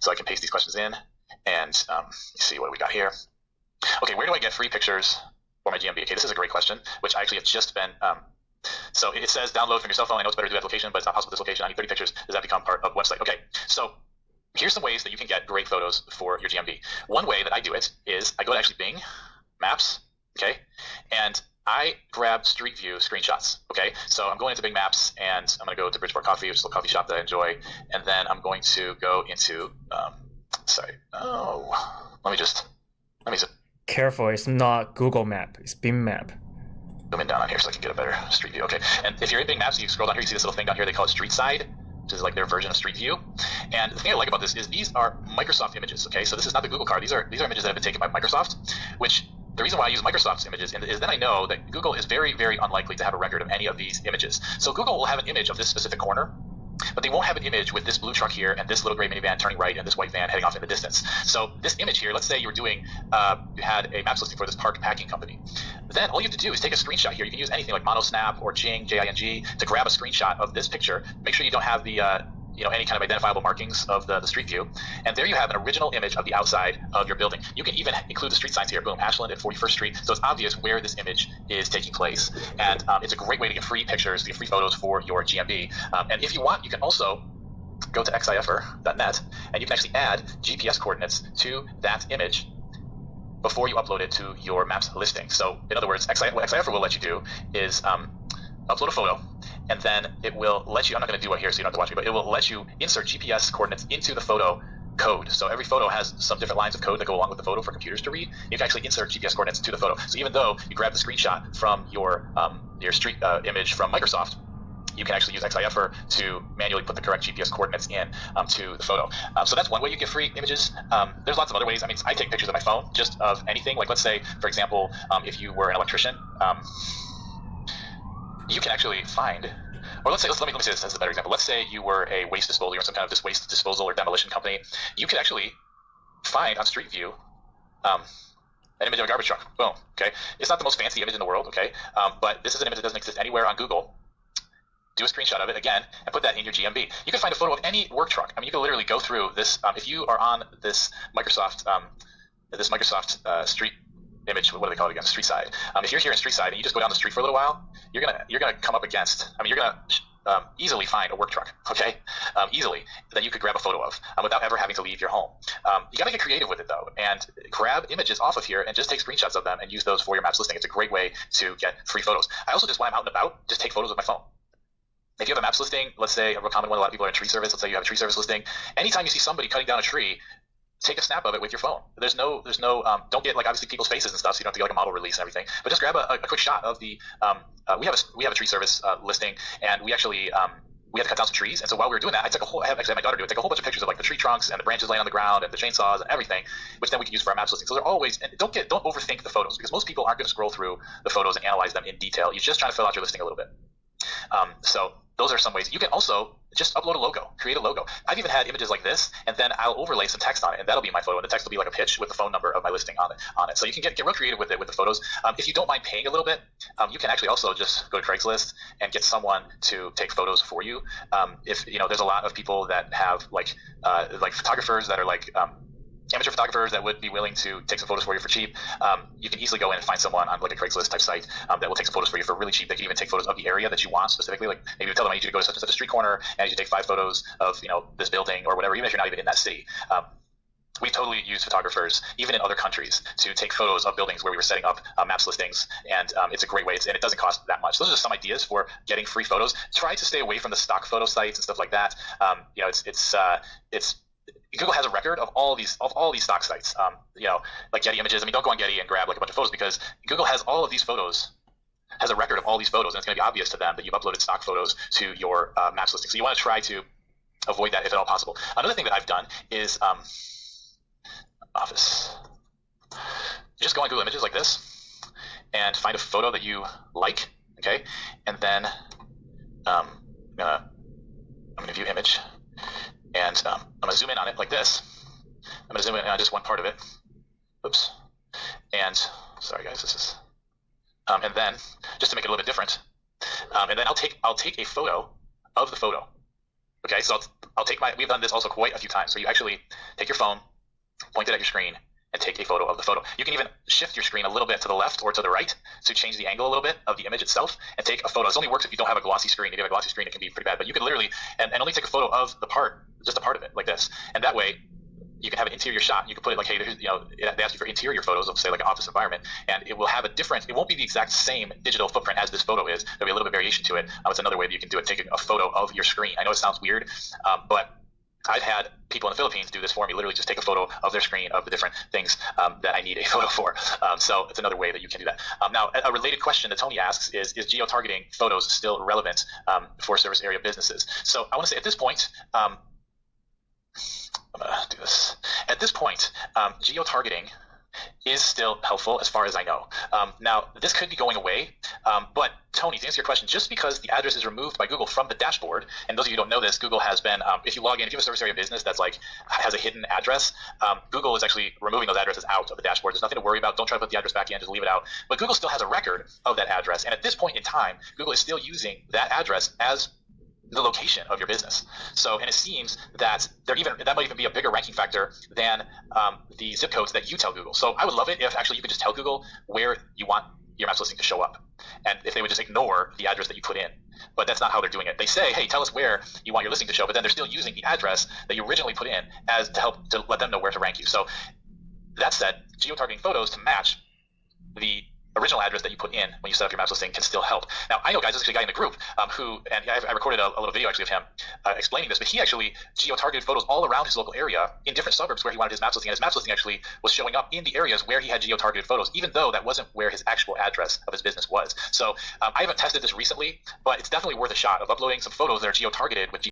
So I can paste these questions in and see what we got here. Okay, where do I get free pictures for my GMB? Okay, this is a great question, which I actually have just been, so it says download from your cell phone. I know it's better to do that location, but it's not possible with this location. I need 30 pictures. Does that become part of the website? Okay, so here's some ways that you can get great photos for your GMB. One way that I do it is I go to actually Bing Maps, okay, and I grab Street View screenshots, okay? So I'm going into Bing Maps, and I'm going to go to Bridgeport Coffee, which is a coffee shop that I enjoy, and then I'm going to go into, let me just Careful, it's not Google Map, it's Bing Map. zoom in down on here so I can get a better Street View, okay? And if you're in Bing Maps, you scroll down here, you see this little thing down here, they call it Street Side, which is like their version of Street View. And the thing I like about this is these are Microsoft images, okay? So this is not the Google card, these are images that have been taken by Microsoft, which the reason why I use Microsoft's images is then I know that Google is very, very unlikely to have a record of any of these images. So Google will have an image of this specific corner, but they won't have an image with this blue truck here and this little gray minivan turning right and this white van heading off in the distance. So this image here, let's say you were doing, you had a maps listing for this Park Packing Company. Then all you have to do is take a screenshot here. You can use anything like MonoSnap or Jing, J-I-N-G, to grab a screenshot of this picture. Make sure you don't have the any kind of identifiable markings of the Street View. And there you have an original image of the outside of your building. You can even include the street signs here, boom, Ashland and 41st Street. So it's obvious where this image is taking place. And it's a great way to get free pictures, to get free photos for your GMB. And if you want, you can also go to xifr.net and you can actually add GPS coordinates to that image before you upload it to your Maps listing. So in other words, what xifr will let you do is upload a photo, and then it will let you, I'm not going to do it here so you don't have to watch me, but it will let you insert GPS coordinates into the photo code. So every photo has some different lines of code that go along with the photo for computers to read. You can actually insert GPS coordinates to the photo. So even though you grab the screenshot from your street image from Microsoft, you can actually use xifr to manually put the correct GPS coordinates in to the photo. So that's one way you get free images. There's lots of other ways. I mean, I take pictures of my phone just of anything. Like let's say, for example, if you were an electrician, you can actually find, or let me say this as a better example. Let's say you were a waste disposal, you're in some kind of this waste disposal or demolition company. You could actually find on Street View an image of a garbage truck. Boom. Okay. It's not the most fancy image in the world. Okay. But this is an image that doesn't exist anywhere on Google. Do a screenshot of it again and put that in your GMB. You can find a photo of any work truck. I mean, you can literally go through this. If you are on this Microsoft street image, what do they call it again? Street side. If you're here in street side and you just go down the street for a little while, you're gonna come up against. I mean, you're gonna easily find a work truck, okay? Easily that you could grab a photo of without ever having to leave your home. You gotta get creative with it though, and grab images off of here and just take screenshots of them and use those for your Maps listing. It's a great way to get free photos. I also just, when I'm out and about, just take photos with my phone. If you have a Maps listing, let's say a real common one, a lot of people are in tree service. Let's say you have a tree service listing. Anytime you see somebody cutting down a tree, take a snap of it with your phone. There's no, don't get like obviously people's faces and stuff, so you don't have to get like a model release and everything. But just grab a quick shot of the. We have a tree service listing, and we actually we had to cut down some trees. And so while we were doing that, I had my daughter do it. Take a whole bunch of pictures of like the tree trunks and the branches laying on the ground and the chainsaws and everything, which then we can use for our Maps listing. So they're always, and don't overthink the photos, because most people aren't going to scroll through the photos and analyze them in detail. You're just trying to fill out your listing a little bit. So those are some ways. You can also just upload a logo, create a logo. I've even had images like this, and then I'll overlay some text on it, and that'll be my photo. And the text will be like a pitch with the phone number of my listing on it. So you can get real creative with it, with the photos. If you don't mind paying a little bit, you can actually also just go to Craigslist and get someone to take photos for you. If there's a lot of people that have like photographers that are like amateur photographers that would be willing to take some photos for you for cheap. You can easily go in and find someone on like a Craigslist type site that will take some photos for you for really cheap. They can even take photos of the area that you want specifically. Like maybe you tell them I need you to go to such and such a street corner and I need you to take 5 photos of this building or whatever, even if you're not even in that city. We totally use photographers, even in other countries, to take photos of buildings where we were setting up Maps listings, and it's a great way, and it doesn't cost that much. Those are just some ideas for getting free photos. Try to stay away from the stock photo sites and stuff like that. It's Google has a record of all these stock sites, like Getty Images. I mean, don't go on Getty and grab like a bunch of photos, because Google has all of these photos, has a record of all these photos, and it's going to be obvious to them that you've uploaded stock photos to your Maps listing. So you want to try to avoid that if at all possible. Another thing that I've done is Office. Just go on Google Images like this and find a photo that you like, okay, and then I'm gonna view image. And I'm going to zoom in on it like this. I'm going to zoom in on just one part of it. Oops. And sorry guys, this is. And then just to make it a little bit different, and then I'll take a photo of the photo. Okay, so we've done this also quite a few times. So you actually take your phone, point it at your screen, and take a photo of the photo. You can even shift your screen a little bit to the left or to the right to change the angle a little bit of the image itself and take a photo. This only works if you don't have a glossy screen. If you have a glossy screen, it can be pretty bad, but you could literally, and only take a photo of the part, just a part of it like this. And that way, you can have an interior shot. You can put it like, hey, they ask you for interior photos of, say, like an office environment, and it will have a different, it won't be the exact same digital footprint as this photo is. There'll be a little bit of variation to it. It's another way that you can do it, taking a photo of your screen. I know it sounds weird, but I've had people in the Philippines do this for me, literally just take a photo of their screen of the different things that I need a photo for. So it's another way that you can do that. Now, a related question that Tony asks is geo-targeting photos still relevant for service area businesses? So I want to say at this point, I'm going to do this. At this point, geo-targeting is still helpful as far as I know. Now, this could be going away, but Tony, to answer your question, just because the address is removed by Google from the dashboard, and those of you who don't know this, Google has been, if you log in, if you have a service area business that's like, has a hidden address, Google is actually removing those addresses out of the dashboard. There's nothing to worry about. Don't try to put the address back in, just leave it out. But Google still has a record of that address, and at this point in time, Google is still using that address as the location of your business. So, and it seems that that might even be a bigger ranking factor than the zip codes that you tell Google. So I would love it if actually you could just tell Google where you want your Maps listing to show up, and if they would just ignore the address that you put in. But that's not how they're doing it. They say, hey, tell us where you want your listing to show, but then they're still using the address that you originally put in as to help to let them know where to rank you. So that said, geo-targeting photos to match the original address that you put in when you set up your Maps listing can still help. Now, I know, guys, this is a guy in the group and I recorded a little video actually of him explaining this, but he actually geo-targeted photos all around his local area in different suburbs where he wanted his Maps listing, and his Maps listing actually was showing up in the areas where he had geo-targeted photos, even though that wasn't where his actual address of his business was. So I haven't tested this recently, but it's definitely worth a shot of uploading some photos that are geo-targeted with